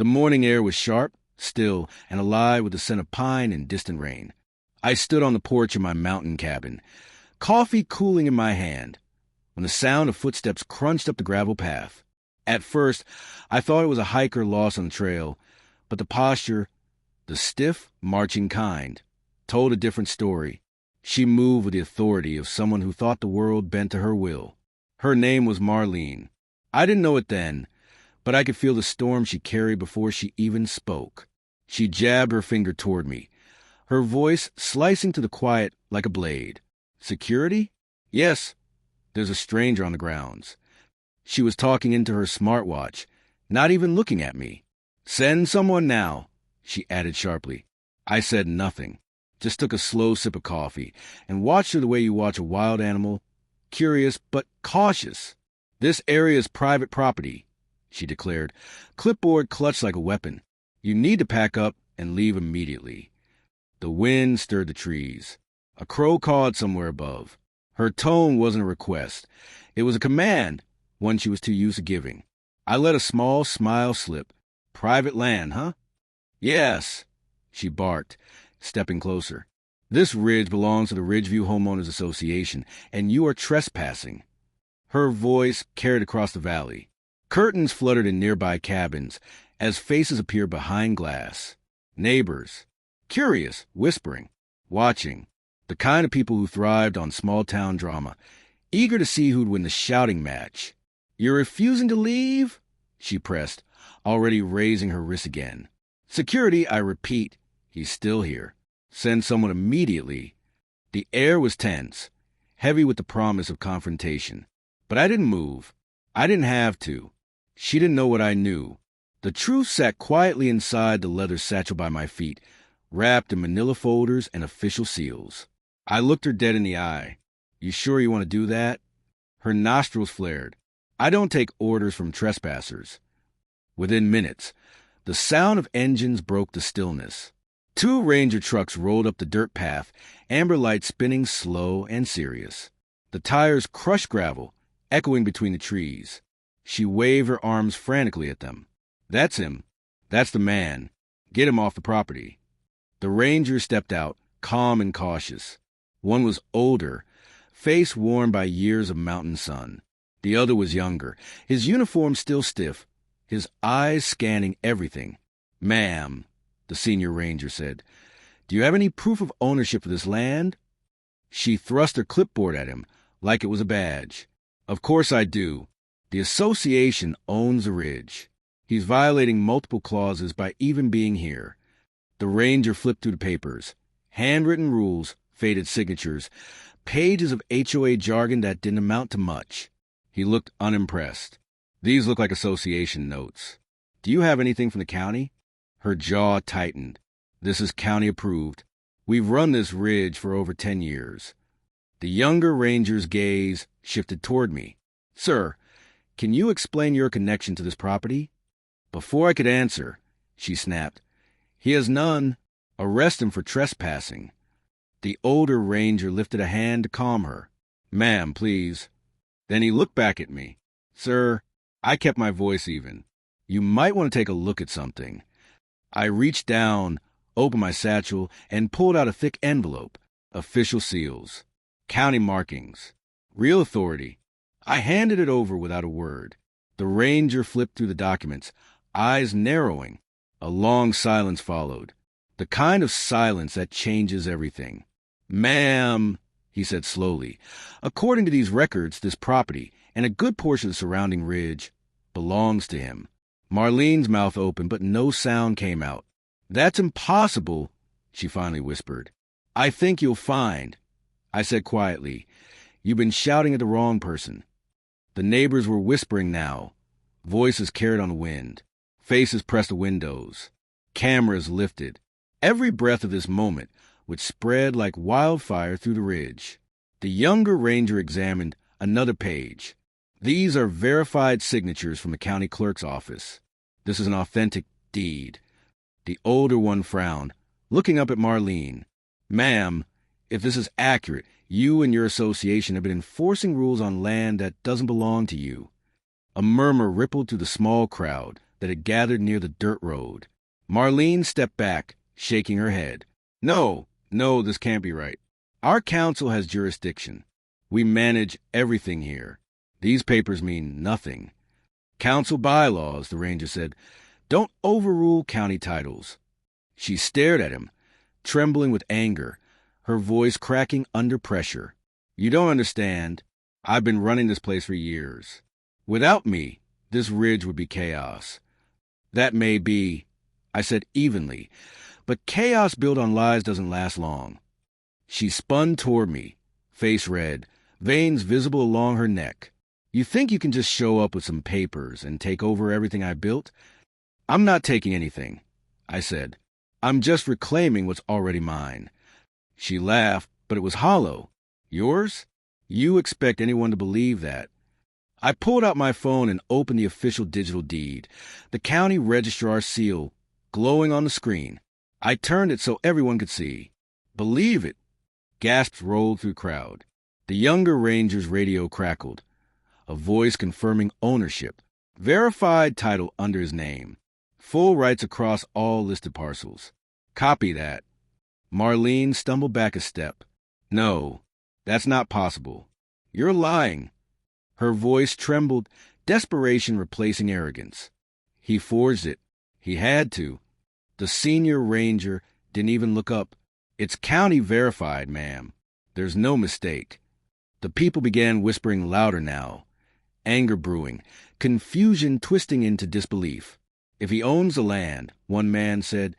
The morning air was sharp, still, and alive with the scent of pine and distant rain. I stood on the porch of my mountain cabin, coffee cooling in my hand, when the sound of footsteps crunched up the gravel path. At first, I thought it was a hiker lost on the trail, but the posture, the stiff, marching kind, told a different story. She moved with the authority of someone who thought the world bent to her will. Her name was Marlene. I didn't know it then, but I could feel the storm she carried before she even spoke. She jabbed her finger toward me, her voice slicing to the quiet like a blade. Security? Yes. There's a stranger on the grounds. She was talking into her smartwatch, not even looking at me. Send someone now, she added sharply. I said nothing, just took a slow sip of coffee and watched her the way you watch a wild animal, curious but cautious. This area is private property, she declared, clipboard clutched like a weapon. You need to pack up and leave immediately. The wind stirred the trees. A crow cawed somewhere above. Her tone wasn't a request. It was a command, one she was too used to giving. I let a small smile slip. Private land, huh? Yes, she barked, stepping closer. This ridge belongs to the Ridgeview Homeowners Association, and you are trespassing. Her voice carried across the valley. Curtains fluttered in nearby cabins as faces appeared behind glass. Neighbors, curious, whispering, watching. The kind of people who thrived on small-town drama, eager to see who'd win the shouting match. You're refusing to leave? She pressed, already raising her wrist again. Security, I repeat, he's still here. Send someone immediately. The air was tense, heavy with the promise of confrontation. But I didn't move. I didn't have to. She didn't know what I knew. The truth sat quietly inside the leather satchel by my feet, wrapped in manila folders and official seals. I looked her dead in the eye. You sure you want to do that? Her nostrils flared. I don't take orders from trespassers. Within minutes, the sound of engines broke the stillness. 2 ranger trucks rolled up the dirt path, amber lights spinning slow and serious. The tires crushed gravel, echoing between the trees. She waved her arms frantically at them. That's him. That's the man. Get him off the property. The rangers stepped out, calm and cautious. One was older, face worn by years of mountain sun. The other was younger, his uniform still stiff, his eyes scanning everything. Ma'am, the senior ranger said, do you have any proof of ownership of this land? She thrust her clipboard at him like it was a badge. Of course I do. The association owns the ridge. He's violating multiple clauses by even being here. The ranger flipped through the papers. Handwritten rules, faded signatures, pages of HOA jargon that didn't amount to much. He looked unimpressed. These look like association notes. Do you have anything from the county? Her jaw tightened. This is county approved. We've run this ridge for over 10 years. The younger ranger's gaze shifted toward me. Sir, can you explain your connection to this property? Before I could answer, she snapped. He has none. Arrest him for trespassing. The older ranger lifted a hand to calm her. Ma'am, please. Then he looked back at me. Sir, I kept my voice even. You might want to take a look at something. I reached down, opened my satchel, and pulled out a thick envelope. Official seals. County markings. Real authority. I handed it over without a word. The ranger flipped through the documents, eyes narrowing. A long silence followed. The kind of silence that changes everything. Ma'am, he said slowly, according to these records, this property, and a good portion of the surrounding ridge, belongs to him. Marlene's mouth opened, but no sound came out. That's impossible, she finally whispered. I think you'll find, I said quietly. You've been shouting at the wrong person. The neighbors were whispering now. Voices carried on the wind. Faces pressed the windows. Cameras lifted. Every breath of this moment would spread like wildfire through the ridge. The younger ranger examined another page. These are verified signatures from the county clerk's office. This is an authentic deed. The older one frowned, looking up at Marlene. Ma'am, if this is accurate, you and your association have been enforcing rules on land that doesn't belong to you. A murmur rippled through the small crowd. that had gathered near the dirt road. Marlene stepped back, shaking her head. No, this can't be right. Our council has jurisdiction. We manage everything here. These papers mean nothing. Council bylaws, the ranger said, don't overrule county titles. She stared at him, trembling with anger, her voice cracking under pressure. You don't understand. I've been running this place for years. Without me, this ridge would be chaos. That may be, I said evenly, but chaos built on lies doesn't last long. She spun toward me, face red, veins visible along her neck. You think you can just show up with some papers and take over everything I built? I'm not taking anything, I said. I'm just reclaiming what's already mine. She laughed, but it was hollow. Yours? You expect anyone to believe that. I pulled out my phone and opened the official digital deed, the county registrar's seal, glowing on the screen. I turned it so everyone could see. Believe it! Gasps rolled through the crowd. The younger ranger's radio crackled. A voice confirming ownership. Verified title under his name. Full rights across all listed parcels. Copy that. Marlene stumbled back a step. No, that's not possible. You're lying. Her voice trembled, desperation replacing arrogance. He forged it. He had to. The senior ranger didn't even look up. It's county verified, ma'am. There's no mistake. The people began whispering louder now. Anger brewing, confusion twisting into disbelief. If he owns the land, one man said,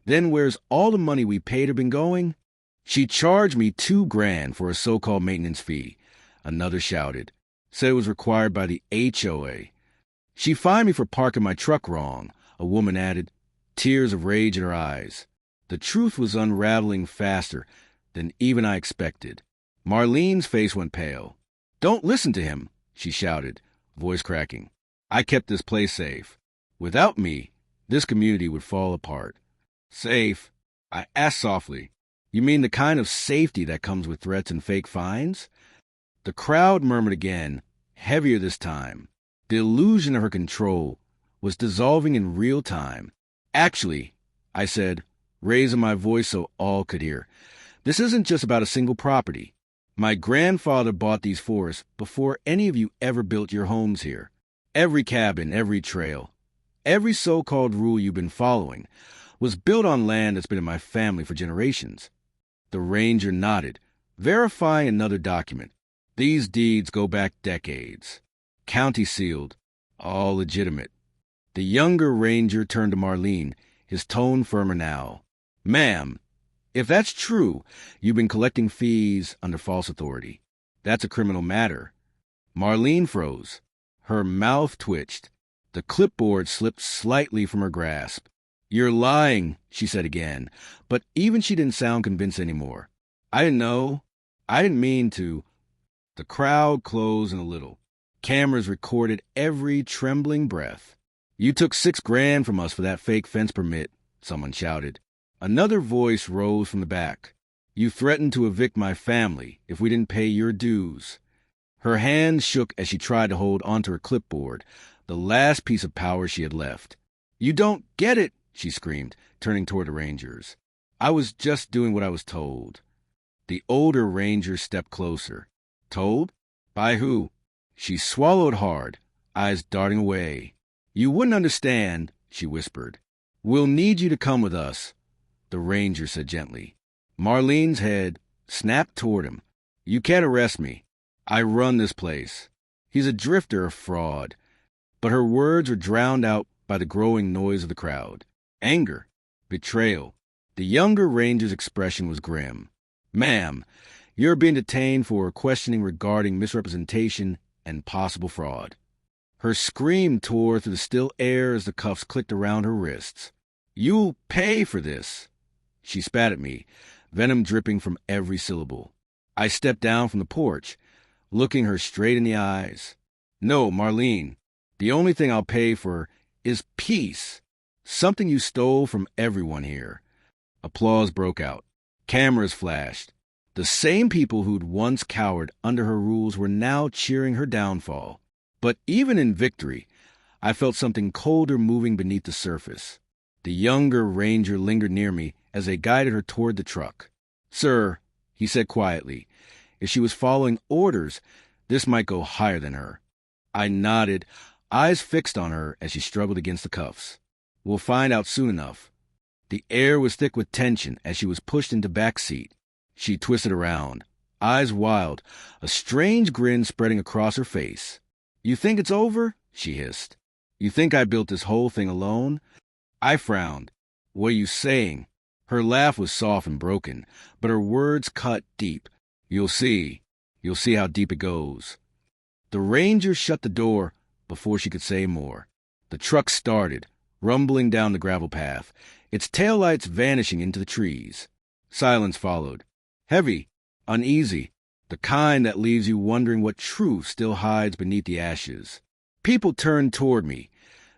then where's all the money we paid her been going? She charged me $2,000 for a so-called maintenance fee. Another shouted. Said it was required by the HOA. She fined me for parking my truck wrong, a woman added, tears of rage in her eyes. The truth was unraveling faster than even I expected. Marlene's face went pale. Don't listen to him, she shouted, voice cracking. I kept this place safe. Without me, this community would fall apart. Safe? I asked softly. You mean the kind of safety that comes with threats and fake fines? The crowd murmured again, heavier this time. The illusion of her control was dissolving in real time. Actually, I said, raising my voice so all could hear, this isn't just about a single property. My grandfather bought these forests before any of you ever built your homes here. Every cabin, every trail, every so-called rule you've been following was built on land that's been in my family for generations. The ranger nodded, verifying another document. These deeds go back decades. County sealed, all legitimate. The younger ranger turned to Marlene, his tone firmer now. Ma'am, if that's true, you've been collecting fees under false authority. That's a criminal matter. Marlene froze. Her mouth twitched. The clipboard slipped slightly from her grasp. You're lying, she said again, but even she didn't sound convinced anymore. I didn't know. I didn't mean to. The crowd closed in a little. Cameras recorded every trembling breath. You took $6,000 from us for that fake fence permit, someone shouted. Another voice rose from the back. You threatened to evict my family if we didn't pay your dues. Her hands shook as she tried to hold onto her clipboard, the last piece of power she had left. You don't get it, she screamed, turning toward the rangers. I was just doing what I was told. The older ranger stepped closer. Told? By who? She swallowed hard, eyes darting away. You wouldn't understand, she whispered. We'll need you to come with us, the ranger said gently. Marlene's head snapped toward him. You can't arrest me. I run this place. He's a drifter, a fraud. But her words were drowned out by the growing noise of the crowd. Anger. Betrayal. The younger ranger's expression was grim. Ma'am, you're being detained for questioning regarding misrepresentation and possible fraud. Her scream tore through the still air as the cuffs clicked around her wrists. You'll pay for this. She spat at me, venom dripping from every syllable. I stepped down from the porch, looking her straight in the eyes. No, Marlene, the only thing I'll pay for is peace. Something you stole from everyone here. Applause broke out. Cameras flashed. The same people who'd once cowered under her rules were now cheering her downfall. But even in victory, I felt something colder moving beneath the surface. The younger ranger lingered near me as they guided her toward the truck. "Sir," he said quietly, if she was following orders, this might go higher than her. I nodded, eyes fixed on her as she struggled against the cuffs. "We'll find out soon enough." The air was thick with tension as she was pushed into back seat. She twisted around, eyes wild, a strange grin spreading across her face. "You think it's over?" she hissed. "You think I built this whole thing alone?" I frowned. "What are you saying?" Her laugh was soft and broken, but her words cut deep. You'll see how deep it goes." The ranger shut the door before she could say more. The truck started, rumbling down the gravel path, its taillights vanishing into the trees. Silence followed. Heavy, uneasy, the kind that leaves you wondering what truth still hides beneath the ashes. People turned toward me,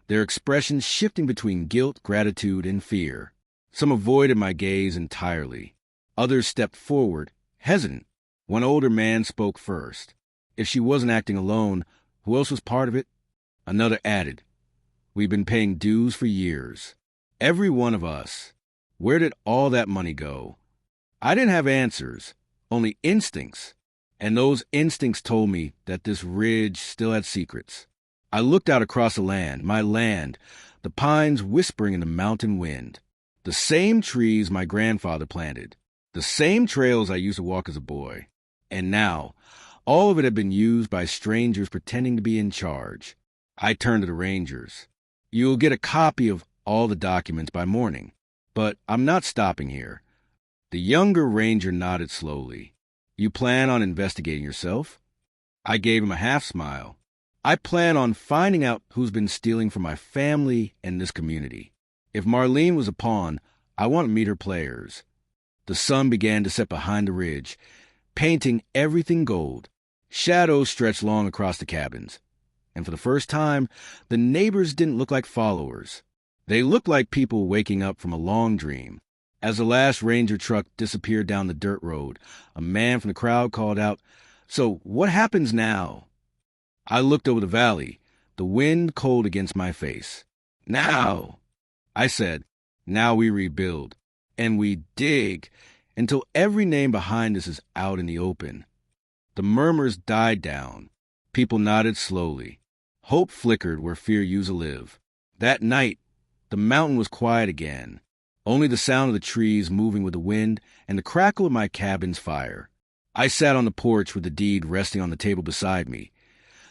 their expressions shifting between guilt, gratitude, and fear. Some avoided my gaze entirely. Others stepped forward, hesitant. One older man spoke first. If she wasn't acting alone, who else was part of it? Another added, "We've been paying dues for years. Every one of us. Where did all that money go?" I didn't have answers, only instincts. And those instincts told me that this ridge still had secrets. I looked out across the land, my land, the pines whispering in the mountain wind. The same trees my grandfather planted. The same trails I used to walk as a boy. And now, all of it had been used by strangers pretending to be in charge. I turned to the rangers. "You'll get a copy of all the documents by morning. But I'm not stopping here." The younger ranger nodded slowly. "You plan on investigating yourself?" I gave him a half-smile. "I plan on finding out who's been stealing from my family and this community. If Marlene was a pawn, I want to meet her players." The sun began to set behind the ridge, painting everything gold. Shadows stretched long across the cabins. And for the first time, the neighbors didn't look like followers. They looked like people waking up from a long dream. As the last ranger truck disappeared down the dirt road, a man from the crowd called out, "So what happens now?" I looked over the valley, the wind cold against my face. "Now," I said, "now we rebuild. And we dig until every name behind us is out in the open." The murmurs died down. People nodded slowly. Hope flickered where fear used to live. That night, the mountain was quiet again. Only the sound of the trees moving with the wind and the crackle of my cabin's fire. I sat on the porch with the deed resting on the table beside me,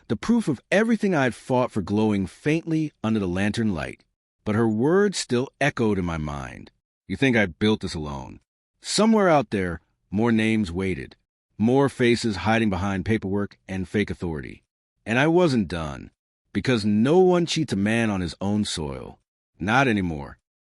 the proof of everything I had fought for glowing faintly under the lantern light. But her words still echoed in my mind. "You think I built this alone?" Somewhere out there, more names waited, more faces hiding behind paperwork and fake authority. And I wasn't done, because no one cheats a man on his own soil. Not anymore.